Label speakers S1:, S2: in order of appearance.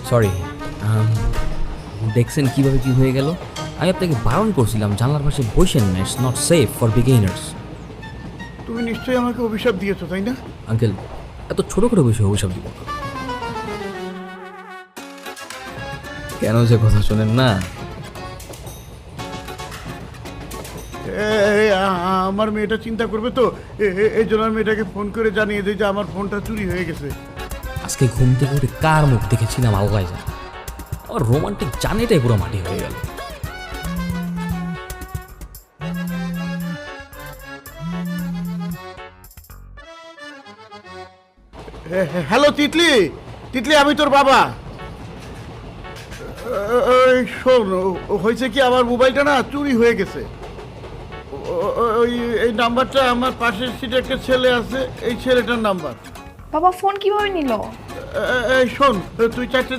S1: Sorry, দেখছেন কিভাবে কি হয়ে গেল? আমি আপনাকে বারণ করছিলাম জানলার পাশে বসেন না, it's not safe for beginners.
S2: তুমি নিশ্চয়ই আমাকে অভিশাপ দিয়েছো, তাই না?
S1: আঙ্কেল, এত ছোটোখাটো বিষয়ে অভিশাপ দিব না। কেন যে কথা শোনেন না?
S2: আমার মেয়েটা চিন্তা করবে তো, এই জন্য আমি মেয়েটাকে ফোন করে জানিয়ে দিই যে আমার ফোনটা চুরি হয়ে গেছে।
S1: আজকে ঘুম থেকে উঠে কার মুখ দেখেছিলাম আল্লাহ জানে। আমার রোমান্টিক জার্নিটাই পুরো মাটি হয়ে গেল।
S2: হ্যালো তিতলি, তিতলি আমি তোর বাবা। ওই শোন, হয়েছে কি আমার মোবাইলটা না চুরি হয়ে গেছে। ওই এই নাম্বারটা আমার পাশের সিটে একটা ছেলে আছে, এই ছেলেটার নাম্বার।
S3: বাবা ফোন কিভাবে নিল?
S2: এই শোন, তুই চারটে